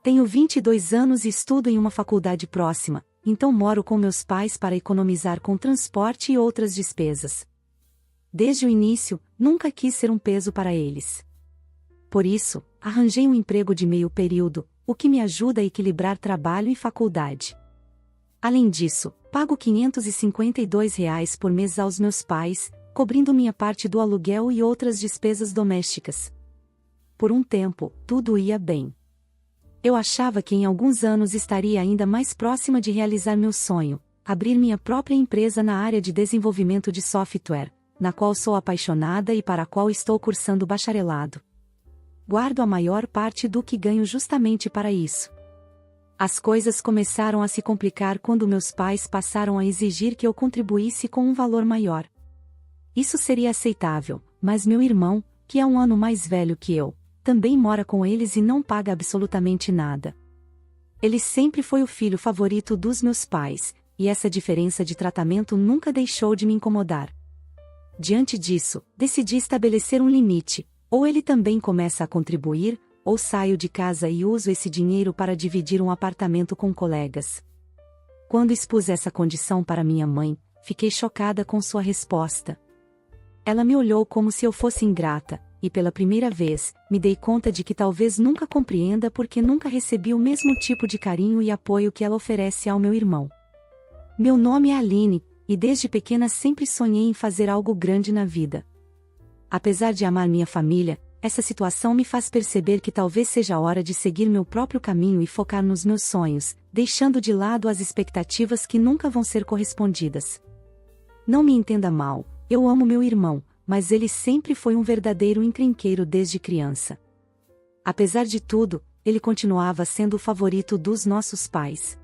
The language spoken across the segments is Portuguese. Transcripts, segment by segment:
Tenho 22 anos e estudo em uma faculdade próxima, então moro com meus pais para economizar com transporte e outras despesas. Desde o início, nunca quis ser um peso para eles. Por isso, arranjei um emprego de meio período, o que me ajuda a equilibrar trabalho e faculdade. Além disso, pago R$ 552 por mês aos meus pais, cobrindo minha parte do aluguel e outras despesas domésticas. Por um tempo, tudo ia bem. Eu achava que em alguns anos estaria ainda mais próxima de realizar meu sonho, abrir minha própria empresa na área de desenvolvimento de software, na qual sou apaixonada e para a qual estou cursando bacharelado. Guardo a maior parte do que ganho justamente para isso. As coisas começaram a se complicar quando meus pais passaram a exigir que eu contribuísse com um valor maior. Isso seria aceitável, mas meu irmão, que é um ano mais velho que eu, também mora com eles e não paga absolutamente nada. Ele sempre foi o filho favorito dos meus pais, e essa diferença de tratamento nunca deixou de me incomodar. Diante disso, decidi estabelecer um limite: ou ele também começa a contribuir, ou saio de casa e uso esse dinheiro para dividir um apartamento com colegas. Quando expus essa condição para minha mãe, fiquei chocada com sua resposta. Ela me olhou como se eu fosse ingrata, e pela primeira vez, me dei conta de que talvez nunca compreenda porque nunca recebi o mesmo tipo de carinho e apoio que ela oferece ao meu irmão. Meu nome é Aline, e desde pequena sempre sonhei em fazer algo grande na vida. Apesar de amar minha família, essa situação me faz perceber que talvez seja a hora de seguir meu próprio caminho e focar nos meus sonhos, deixando de lado as expectativas que nunca vão ser correspondidas. Não me entenda mal, eu amo meu irmão, mas ele sempre foi um verdadeiro encrenqueiro desde criança. Apesar de tudo, ele continuava sendo o favorito dos nossos pais.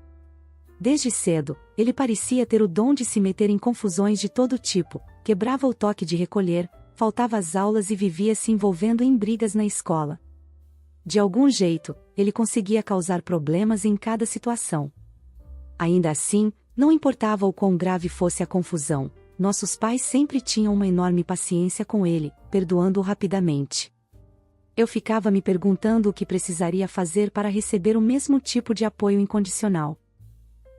Desde cedo, ele parecia ter o dom de se meter em confusões de todo tipo, quebrava o toque de recolher, faltava às aulas e vivia se envolvendo em brigas na escola. De algum jeito, ele conseguia causar problemas em cada situação. Ainda assim, não importava o quão grave fosse a confusão, nossos pais sempre tinham uma enorme paciência com ele, perdoando-o rapidamente. Eu ficava me perguntando o que precisaria fazer para receber o mesmo tipo de apoio incondicional.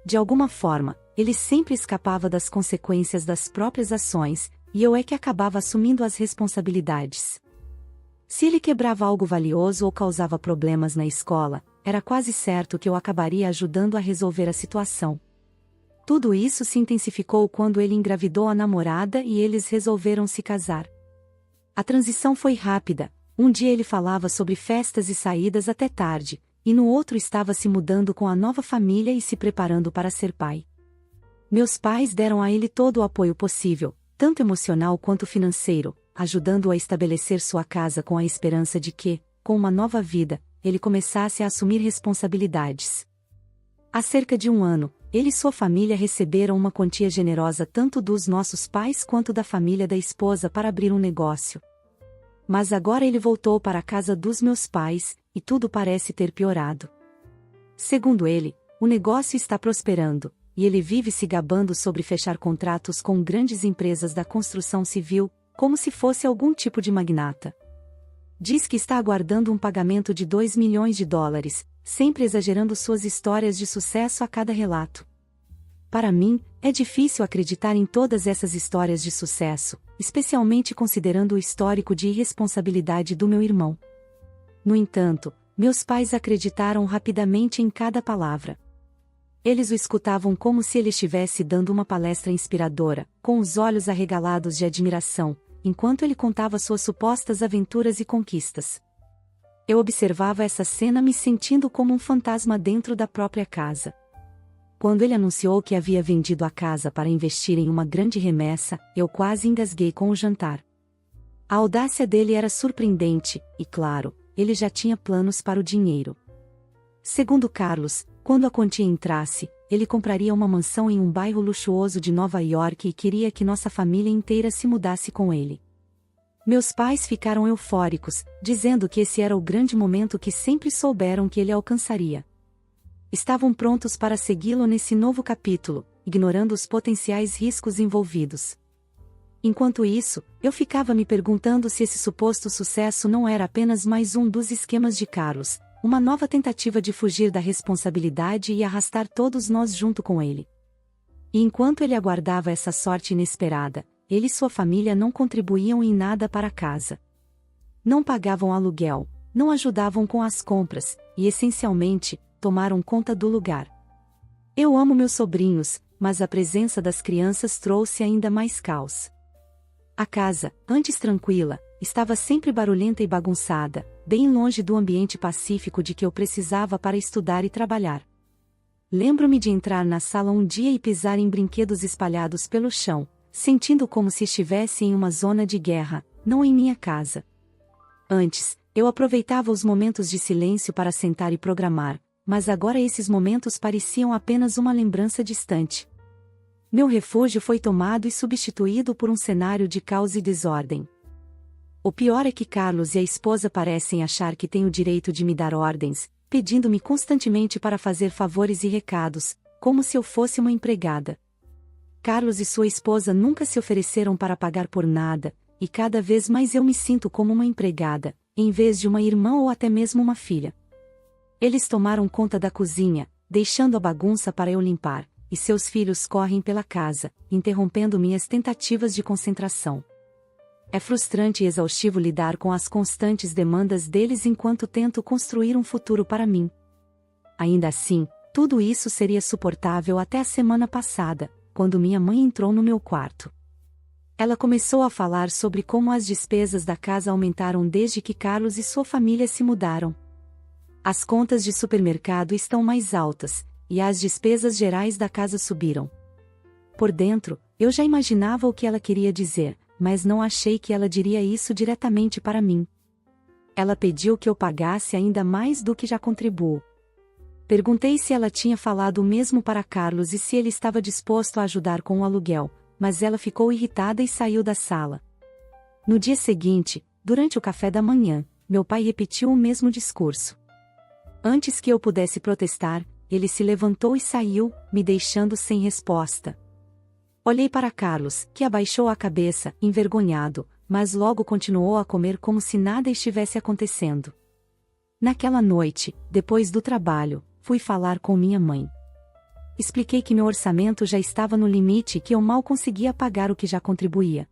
De alguma forma, ele sempre escapava das consequências das próprias ações, e eu é que acabava assumindo as responsabilidades. Se ele quebrava algo valioso ou causava problemas na escola, era quase certo que eu acabaria ajudando a resolver a situação. Tudo isso se intensificou quando ele engravidou a namorada e eles resolveram se casar. A transição foi rápida, um dia ele falava sobre festas e saídas até tarde, e no outro estava se mudando com a nova família e se preparando para ser pai. Meus pais deram a ele todo o apoio possível, tanto emocional quanto financeiro, ajudando-o a estabelecer sua casa com a esperança de que, com uma nova vida, ele começasse a assumir responsabilidades. Há cerca de um ano, ele e sua família receberam uma quantia generosa tanto dos nossos pais quanto da família da esposa para abrir um negócio. Mas agora ele voltou para a casa dos meus pais, e tudo parece ter piorado. Segundo ele, o negócio está prosperando, e ele vive se gabando sobre fechar contratos com grandes empresas da construção civil, como se fosse algum tipo de magnata. Diz que está aguardando um pagamento de $2 milhões, sempre exagerando suas histórias de sucesso a cada relato. Para mim, é difícil acreditar em todas essas histórias de sucesso, especialmente considerando o histórico de irresponsabilidade do meu irmão. No entanto, meus pais acreditaram rapidamente em cada palavra. Eles o escutavam como se ele estivesse dando uma palestra inspiradora, com os olhos arregalados de admiração, enquanto ele contava suas supostas aventuras e conquistas. Eu observava essa cena me sentindo como um fantasma dentro da própria casa. Quando ele anunciou que havia vendido a casa para investir em uma grande remessa, eu quase engasguei com o jantar. A audácia dele era surpreendente, e claro, ele já tinha planos para o dinheiro. Segundo Carlos, quando a quantia entrasse, ele compraria uma mansão em um bairro luxuoso de Nova York e queria que nossa família inteira se mudasse com ele. Meus pais ficaram eufóricos, dizendo que esse era o grande momento que sempre souberam que ele alcançaria. Estavam prontos para segui-lo nesse novo capítulo, ignorando os potenciais riscos envolvidos. Enquanto isso, eu ficava me perguntando se esse suposto sucesso não era apenas mais um dos esquemas de Carlos, uma nova tentativa de fugir da responsabilidade e arrastar todos nós junto com ele. E enquanto ele aguardava essa sorte inesperada, ele e sua família não contribuíam em nada para a casa. Não pagavam aluguel, não ajudavam com as compras, e essencialmente, tomaram conta do lugar. Eu amo meus sobrinhos, mas a presença das crianças trouxe ainda mais caos. A casa, antes tranquila, estava sempre barulhenta e bagunçada, bem longe do ambiente pacífico de que eu precisava para estudar e trabalhar. Lembro-me de entrar na sala um dia e pisar em brinquedos espalhados pelo chão, sentindo como se estivesse em uma zona de guerra, não em minha casa. Antes, eu aproveitava os momentos de silêncio para sentar e programar, mas agora esses momentos pareciam apenas uma lembrança distante. Meu refúgio foi tomado e substituído por um cenário de caos e desordem. O pior é que Carlos e a esposa parecem achar que têm o direito de me dar ordens, pedindo-me constantemente para fazer favores e recados, como se eu fosse uma empregada. Carlos e sua esposa nunca se ofereceram para pagar por nada, e cada vez mais eu me sinto como uma empregada, em vez de uma irmã ou até mesmo uma filha. Eles tomaram conta da cozinha, deixando a bagunça para eu limpar, e seus filhos correm pela casa, interrompendo minhas tentativas de concentração. É frustrante e exaustivo lidar com as constantes demandas deles enquanto tento construir um futuro para mim. Ainda assim, tudo isso seria suportável até a semana passada, quando minha mãe entrou no meu quarto. Ela começou a falar sobre como as despesas da casa aumentaram desde que Carlos e sua família se mudaram. As contas de supermercado estão mais altas, e as despesas gerais da casa subiram. Por dentro, eu já imaginava o que ela queria dizer, mas não achei que ela diria isso diretamente para mim. Ela pediu que eu pagasse ainda mais do que já contribuo. Perguntei se ela tinha falado o mesmo para Carlos e se ele estava disposto a ajudar com o aluguel, mas ela ficou irritada e saiu da sala. No dia seguinte, durante o café da manhã, meu pai repetiu o mesmo discurso. Antes que eu pudesse protestar, ele se levantou e saiu, me deixando sem resposta. Olhei para Carlos, que abaixou a cabeça, envergonhado, mas logo continuou a comer como se nada estivesse acontecendo. Naquela noite, depois do trabalho, fui falar com minha mãe. Expliquei que meu orçamento já estava no limite e que eu mal conseguia pagar o que já contribuía.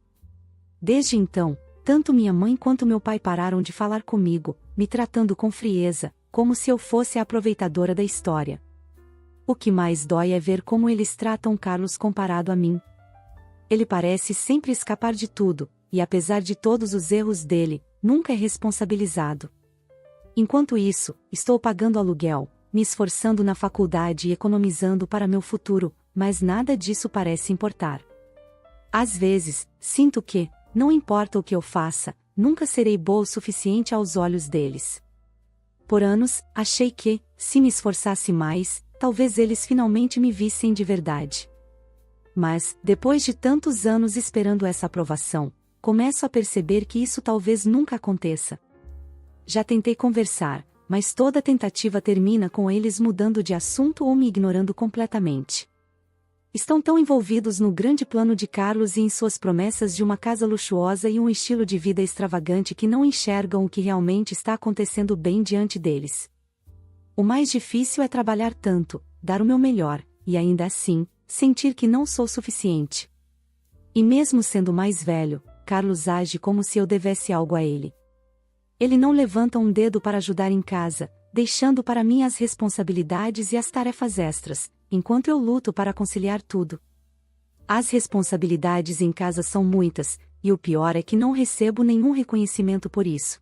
Desde então, tanto minha mãe quanto meu pai pararam de falar comigo, me tratando com frieza, como se eu fosse a aproveitadora da história. O que mais dói é ver como eles tratam Carlos comparado a mim. Ele parece sempre escapar de tudo, e apesar de todos os erros dele, nunca é responsabilizado. Enquanto isso, estou pagando aluguel, me esforçando na faculdade e economizando para meu futuro, mas nada disso parece importar. Às vezes, sinto que, não importa o que eu faça, nunca serei boa o suficiente aos olhos deles. Por anos, achei que, se me esforçasse mais, talvez eles finalmente me vissem de verdade. Mas, depois de tantos anos esperando essa aprovação, começo a perceber que isso talvez nunca aconteça. Já tentei conversar, mas toda tentativa termina com eles mudando de assunto ou me ignorando completamente. Estão tão envolvidos no grande plano de Carlos e em suas promessas de uma casa luxuosa e um estilo de vida extravagante que não enxergam o que realmente está acontecendo bem diante deles. O mais difícil é trabalhar tanto, dar o meu melhor, e ainda assim, sentir que não sou suficiente. E mesmo sendo mais velho, Carlos age como se eu devesse algo a ele. Ele não levanta um dedo para ajudar em casa, deixando para mim as responsabilidades e as tarefas extras, enquanto eu luto para conciliar tudo. As responsabilidades em casa são muitas, e o pior é que não recebo nenhum reconhecimento por isso.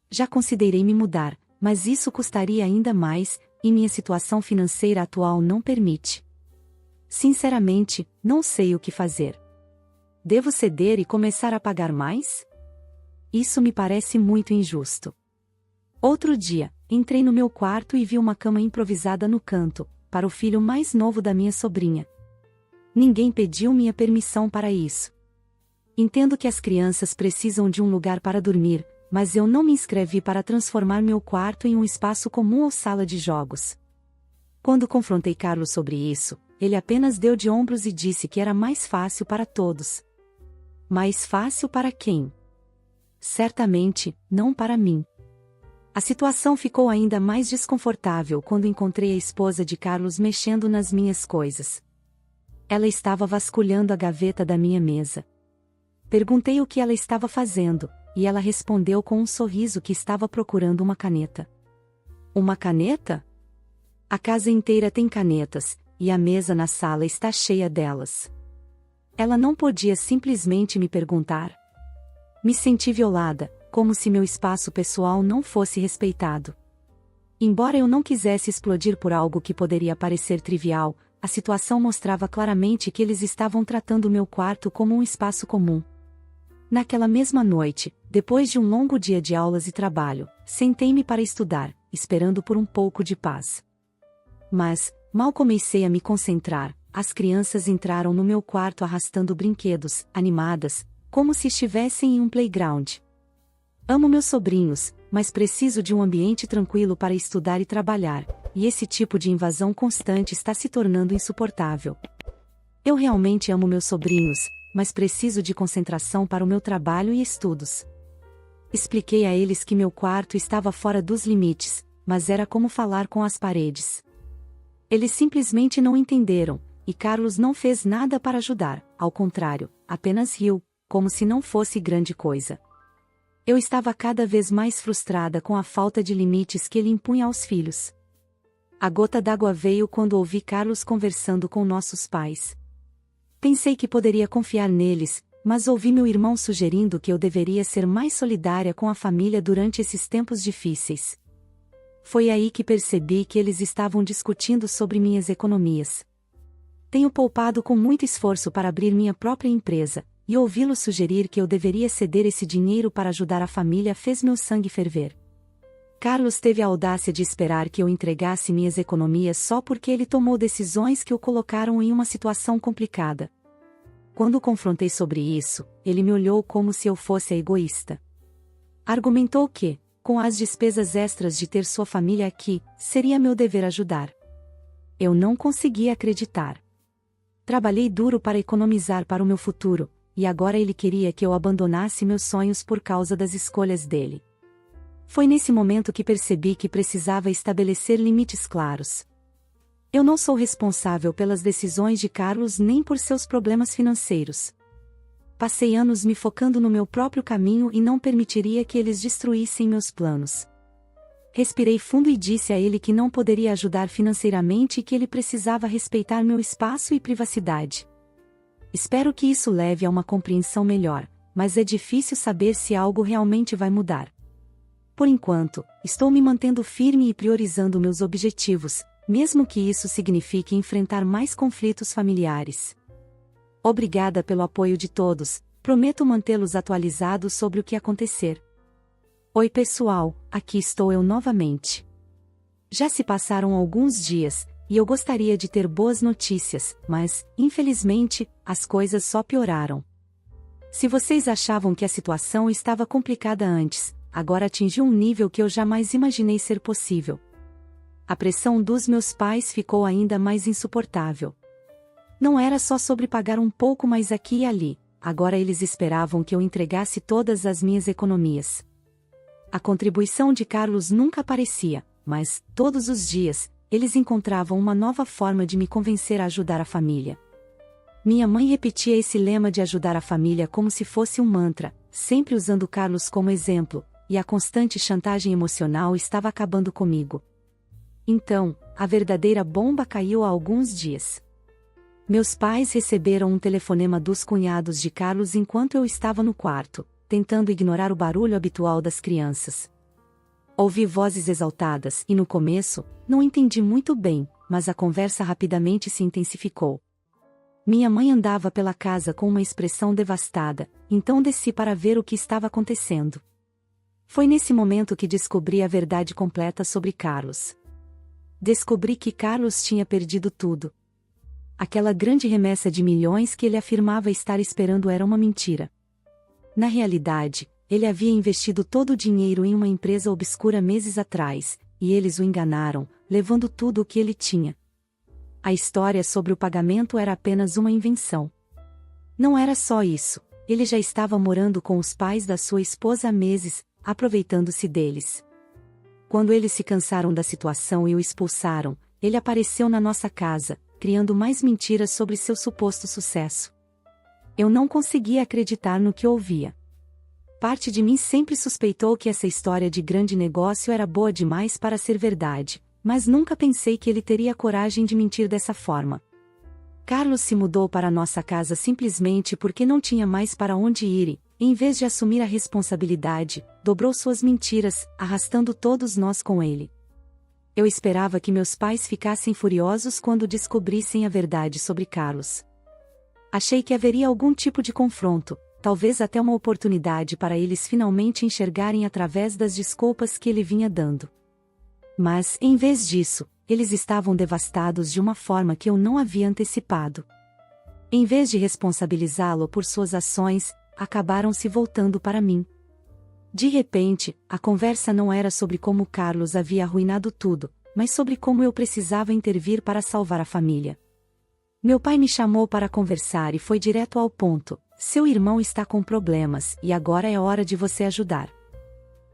Já considerei me mudar, mas isso custaria ainda mais, e minha situação financeira atual não permite. Sinceramente, não sei o que fazer. Devo ceder e começar a pagar mais? Isso me parece muito injusto. Outro dia, entrei no meu quarto e vi uma cama improvisada no canto, para o filho mais novo da minha sobrinha. Ninguém pediu minha permissão para isso. Entendo que as crianças precisam de um lugar para dormir, mas eu não me inscrevi para transformar meu quarto em um espaço comum ou sala de jogos. Quando confrontei Carlos sobre isso, ele apenas deu de ombros e disse que era mais fácil para todos. Mais fácil para quem? Certamente, não para mim. A situação ficou ainda mais desconfortável quando encontrei a esposa de Carlos mexendo nas minhas coisas. Ela estava vasculhando a gaveta da minha mesa. Perguntei o que ela estava fazendo, e ela respondeu com um sorriso que estava procurando uma caneta. Uma caneta? A casa inteira tem canetas, e a mesa na sala está cheia delas. Ela não podia simplesmente me perguntar. Me senti violada, como se meu espaço pessoal não fosse respeitado. Embora eu não quisesse explodir por algo que poderia parecer trivial, a situação mostrava claramente que eles estavam tratando meu quarto como um espaço comum. Naquela mesma noite, depois de um longo dia de aulas e trabalho, sentei-me para estudar, esperando por um pouco de paz. Mas, mal comecei a me concentrar, as crianças entraram no meu quarto arrastando brinquedos, animadas, como se estivessem em um playground. Amo meus sobrinhos, mas preciso de um ambiente tranquilo para estudar e trabalhar, e esse tipo de invasão constante está se tornando insuportável. Eu realmente amo meus sobrinhos, mas preciso de concentração para o meu trabalho e estudos. Expliquei a eles que meu quarto estava fora dos limites, mas era como falar com as paredes. Eles simplesmente não entenderam, e Carlos não fez nada para ajudar, ao contrário, apenas riu, como se não fosse grande coisa. Eu estava cada vez mais frustrada com a falta de limites que ele impunha aos filhos. A gota d'água veio quando ouvi Carlos conversando com nossos pais. Pensei que poderia confiar neles, mas ouvi meu irmão sugerindo que eu deveria ser mais solidária com a família durante esses tempos difíceis. Foi aí que percebi que eles estavam discutindo sobre minhas economias. Tenho poupado com muito esforço para abrir minha própria empresa, e ouvi-lo sugerir que eu deveria ceder esse dinheiro para ajudar a família fez meu sangue ferver. Carlos teve a audácia de esperar que eu entregasse minhas economias só porque ele tomou decisões que o colocaram em uma situação complicada. Quando o confrontei sobre isso, ele me olhou como se eu fosse a egoísta. Argumentou que, com as despesas extras de ter sua família aqui, seria meu dever ajudar. Eu não conseguia acreditar. Trabalhei duro para economizar para o meu futuro, e agora ele queria que eu abandonasse meus sonhos por causa das escolhas dele. Foi nesse momento que percebi que precisava estabelecer limites claros. Eu não sou responsável pelas decisões de Carlos nem por seus problemas financeiros. Passei anos me focando no meu próprio caminho e não permitiria que eles destruíssem meus planos. Respirei fundo e disse a ele que não poderia ajudar financeiramente e que ele precisava respeitar meu espaço e privacidade. Espero que isso leve a uma compreensão melhor, mas é difícil saber se algo realmente vai mudar. Por enquanto, estou me mantendo firme e priorizando meus objetivos, mesmo que isso signifique enfrentar mais conflitos familiares. Obrigada pelo apoio de todos, prometo mantê-los atualizados sobre o que acontecer. Oi pessoal, aqui estou eu novamente. Já se passaram alguns dias, e eu gostaria de ter boas notícias, mas, infelizmente, as coisas só pioraram. Se vocês achavam que a situação estava complicada antes, agora atingiu um nível que eu jamais imaginei ser possível. A pressão dos meus pais ficou ainda mais insuportável. Não era só sobre pagar um pouco mais aqui e ali, agora eles esperavam que eu entregasse todas as minhas economias. A contribuição de Carlos nunca aparecia, mas, todos os dias, eles encontravam uma nova forma de me convencer a ajudar a família. Minha mãe repetia esse lema de ajudar a família como se fosse um mantra, sempre usando Carlos como exemplo, e a constante chantagem emocional estava acabando comigo. Então, a verdadeira bomba caiu há alguns dias. Meus pais receberam um telefonema dos cunhados de Carlos enquanto eu estava no quarto, tentando ignorar o barulho habitual das crianças. Ouvi vozes exaltadas e no começo, não entendi muito bem, mas a conversa rapidamente se intensificou. Minha mãe andava pela casa com uma expressão devastada, então desci para ver o que estava acontecendo. Foi nesse momento que descobri a verdade completa sobre Carlos. Descobri que Carlos tinha perdido tudo. Aquela grande remessa de milhões que ele afirmava estar esperando era uma mentira. Na realidade, ele havia investido todo o dinheiro em uma empresa obscura meses atrás, e eles o enganaram, levando tudo o que ele tinha. A história sobre o pagamento era apenas uma invenção. Não era só isso, ele já estava morando com os pais da sua esposa há meses, aproveitando-se deles. Quando eles se cansaram da situação e o expulsaram, ele apareceu na nossa casa, criando mais mentiras sobre seu suposto sucesso. Eu não conseguia acreditar no que ouvia. Parte de mim sempre suspeitou que essa história de grande negócio era boa demais para ser verdade, mas nunca pensei que ele teria coragem de mentir dessa forma. Carlos se mudou para nossa casa simplesmente porque não tinha mais para onde ir e, em vez de assumir a responsabilidade, dobrou suas mentiras, arrastando todos nós com ele. Eu esperava que meus pais ficassem furiosos quando descobrissem a verdade sobre Carlos. Achei que haveria algum tipo de confronto, talvez até uma oportunidade para eles finalmente enxergarem através das desculpas que ele vinha dando. Mas, em vez disso, eles estavam devastados de uma forma que eu não havia antecipado. Em vez de responsabilizá-lo por suas ações, acabaram se voltando para mim. De repente, a conversa não era sobre como Carlos havia arruinado tudo, mas sobre como eu precisava intervir para salvar a família. Meu pai me chamou para conversar e foi direto ao ponto: seu irmão está com problemas e agora é hora de você ajudar.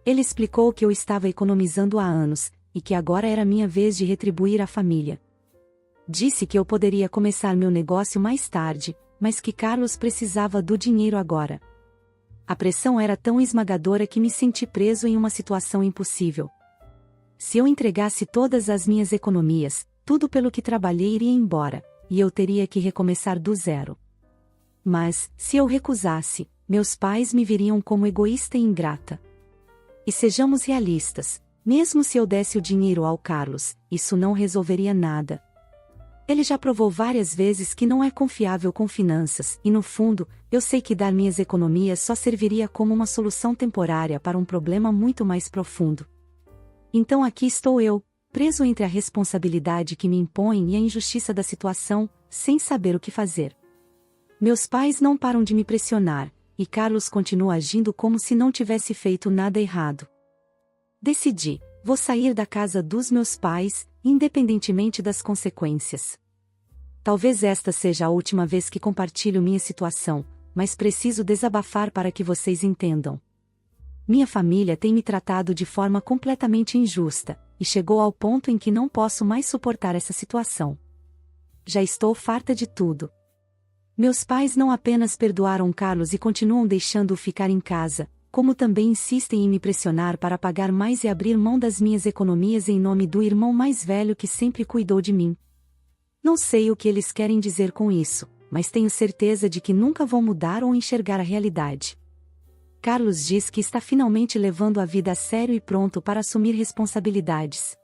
Ele explicou que eu estava economizando há anos, e que agora era minha vez de retribuir a família. Disse que eu poderia começar meu negócio mais tarde, mas que Carlos precisava do dinheiro agora. A pressão era tão esmagadora que me senti preso em uma situação impossível. Se eu entregasse todas as minhas economias, tudo pelo que trabalhei iria embora, e eu teria que recomeçar do zero. Mas, se eu recusasse, meus pais me viriam como egoísta e ingrata. E sejamos realistas, mesmo se eu desse o dinheiro ao Carlos, isso não resolveria nada. Ele já provou várias vezes que não é confiável com finanças, e no fundo, eu sei que dar minhas economias só serviria como uma solução temporária para um problema muito mais profundo. Então aqui estou eu, preso entre a responsabilidade que me impõe e a injustiça da situação, sem saber o que fazer. Meus pais não param de me pressionar, e Carlos continua agindo como se não tivesse feito nada errado. Decidi, vou sair da casa dos meus pais, independentemente das consequências. Talvez esta seja a última vez que compartilho minha situação, mas preciso desabafar para que vocês entendam. Minha família tem me tratado de forma completamente injusta, e chegou ao ponto em que não posso mais suportar essa situação. Já estou farta de tudo. Meus pais não apenas perdoaram Carlos e continuam deixando-o ficar em casa, como também insistem em me pressionar para pagar mais e abrir mão das minhas economias em nome do irmão mais velho que sempre cuidou de mim. Não sei o que eles querem dizer com isso, mas tenho certeza de que nunca vão mudar ou enxergar a realidade. Carlos diz que está finalmente levando a vida a sério e pronto para assumir responsabilidades.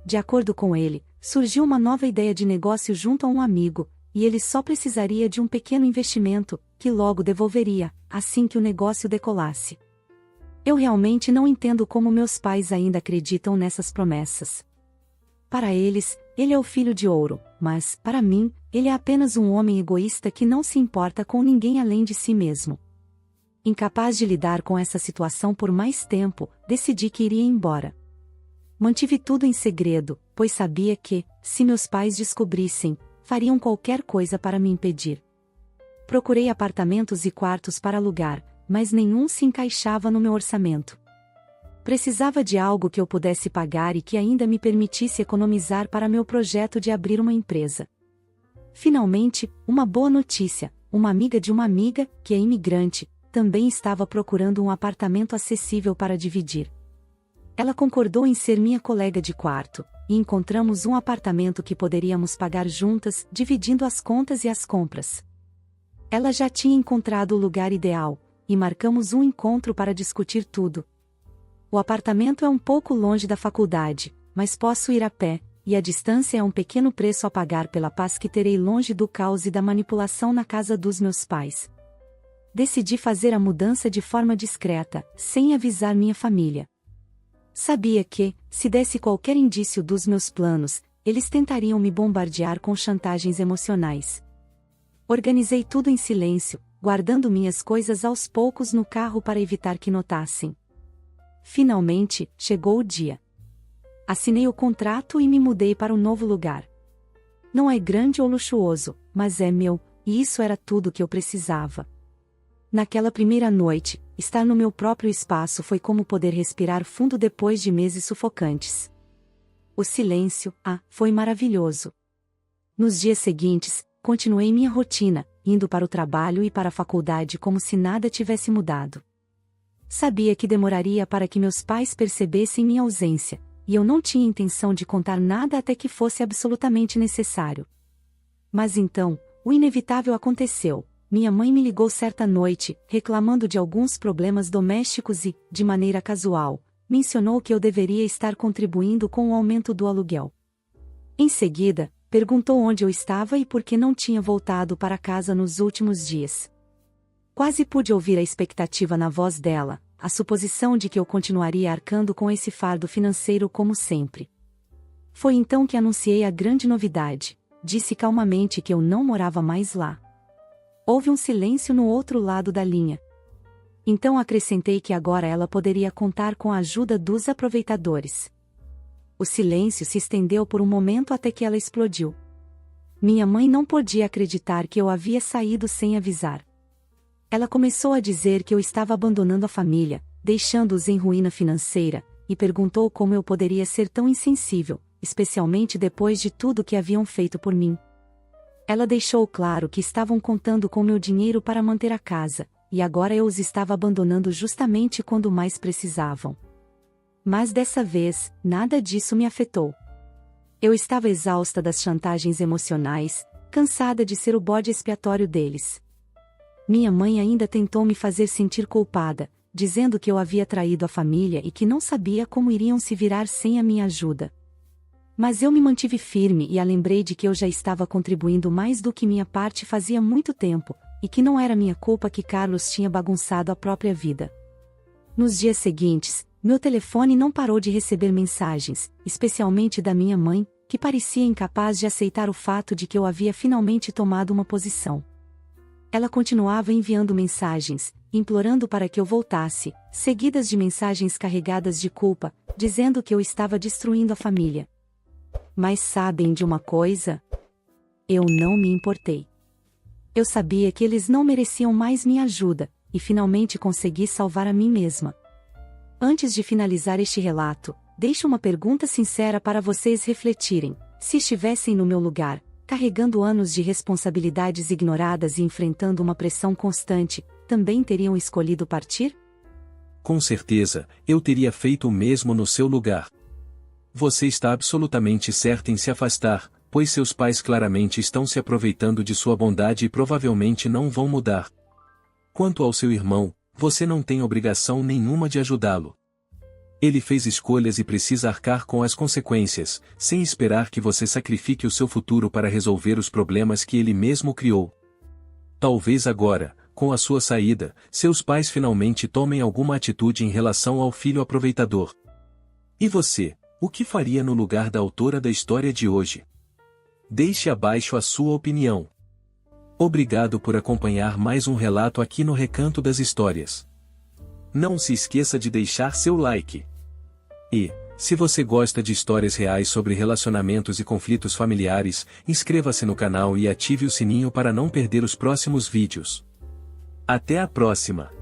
De acordo com ele, surgiu uma nova ideia de negócio junto a um amigo, e ele só precisaria de um pequeno investimento, que logo devolveria, assim que o negócio decolasse. Eu realmente não entendo como meus pais ainda acreditam nessas promessas. Para eles, ele é o filho de ouro, mas, para mim, ele é apenas um homem egoísta que não se importa com ninguém além de si mesmo. Incapaz de lidar com essa situação por mais tempo, decidi que iria embora. Mantive tudo em segredo, pois sabia que, se meus pais descobrissem, fariam qualquer coisa para me impedir. Procurei apartamentos e quartos para alugar, mas nenhum se encaixava no meu orçamento. Precisava de algo que eu pudesse pagar e que ainda me permitisse economizar para meu projeto de abrir uma empresa. Finalmente, uma boa notícia: uma amiga de uma amiga, que é imigrante, também estava procurando um apartamento acessível para dividir. Ela concordou em ser minha colega de quarto, e encontramos um apartamento que poderíamos pagar juntas, dividindo as contas e as compras. Ela já tinha encontrado o lugar ideal, e marcamos um encontro para discutir tudo. O apartamento é um pouco longe da faculdade, mas posso ir a pé, e a distância é um pequeno preço a pagar pela paz que terei longe do caos e da manipulação na casa dos meus pais. Decidi fazer a mudança de forma discreta, sem avisar minha família. Sabia que, se desse qualquer indício dos meus planos, eles tentariam me bombardear com chantagens emocionais. Organizei tudo em silêncio, guardando minhas coisas aos poucos no carro para evitar que notassem. Finalmente, chegou o dia. Assinei o contrato e me mudei para um novo lugar. Não é grande ou luxuoso, mas é meu, e isso era tudo que eu precisava. Naquela primeira noite, estar no meu próprio espaço foi como poder respirar fundo depois de meses sufocantes. O silêncio, foi maravilhoso. Nos dias seguintes, continuei minha rotina, indo para o trabalho e para a faculdade como se nada tivesse mudado. Sabia que demoraria para que meus pais percebessem minha ausência, e eu não tinha intenção de contar nada até que fosse absolutamente necessário. Mas então, o inevitável aconteceu. Minha mãe me ligou certa noite, reclamando de alguns problemas domésticos e, de maneira casual, mencionou que eu deveria estar contribuindo com o aumento do aluguel. Em seguida, perguntou onde eu estava e por que não tinha voltado para casa nos últimos dias. Quase pude ouvir a expectativa na voz dela, a suposição de que eu continuaria arcando com esse fardo financeiro como sempre. Foi então que anunciei a grande novidade. Disse calmamente que eu não morava mais lá. Houve um silêncio no outro lado da linha. Então acrescentei que agora ela poderia contar com a ajuda dos aproveitadores. O silêncio se estendeu por um momento até que ela explodiu. Minha mãe não podia acreditar que eu havia saído sem avisar. Ela começou a dizer que eu estava abandonando a família, deixando-os em ruína financeira, e perguntou como eu poderia ser tão insensível, especialmente depois de tudo que haviam feito por mim. Ela deixou claro que estavam contando com meu dinheiro para manter a casa, e agora eu os estava abandonando justamente quando mais precisavam. Mas dessa vez, nada disso me afetou. Eu estava exausta das chantagens emocionais, cansada de ser o bode expiatório deles. Minha mãe ainda tentou me fazer sentir culpada, dizendo que eu havia traído a família e que não sabia como iriam se virar sem a minha ajuda. Mas eu me mantive firme e a lembrei de que eu já estava contribuindo mais do que minha parte fazia muito tempo, e que não era minha culpa que Carlos tinha bagunçado a própria vida. Nos dias seguintes, meu telefone não parou de receber mensagens, especialmente da minha mãe, que parecia incapaz de aceitar o fato de que eu havia finalmente tomado uma posição. Ela continuava enviando mensagens, implorando para que eu voltasse, seguidas de mensagens carregadas de culpa, dizendo que eu estava destruindo a família. Mas sabem de uma coisa? Eu não me importei. Eu sabia que eles não mereciam mais minha ajuda, e finalmente consegui salvar a mim mesma. Antes de finalizar este relato, deixo uma pergunta sincera para vocês refletirem: se estivessem no meu lugar, carregando anos de responsabilidades ignoradas e enfrentando uma pressão constante, também teriam escolhido partir? Com certeza, eu teria feito o mesmo no seu lugar. Você está absolutamente certa em se afastar, pois seus pais claramente estão se aproveitando de sua bondade e provavelmente não vão mudar. Quanto ao seu irmão, você não tem obrigação nenhuma de ajudá-lo. Ele fez escolhas e precisa arcar com as consequências, sem esperar que você sacrifique o seu futuro para resolver os problemas que ele mesmo criou. Talvez agora, com a sua saída, seus pais finalmente tomem alguma atitude em relação ao filho aproveitador. E você, o que faria no lugar da autora da história de hoje? Deixe abaixo a sua opinião. Obrigado por acompanhar mais um relato aqui no Recanto das Histórias. Não se esqueça de deixar seu like. E, se você gosta de histórias reais sobre relacionamentos e conflitos familiares, inscreva-se no canal e ative o sininho para não perder os próximos vídeos. Até a próxima!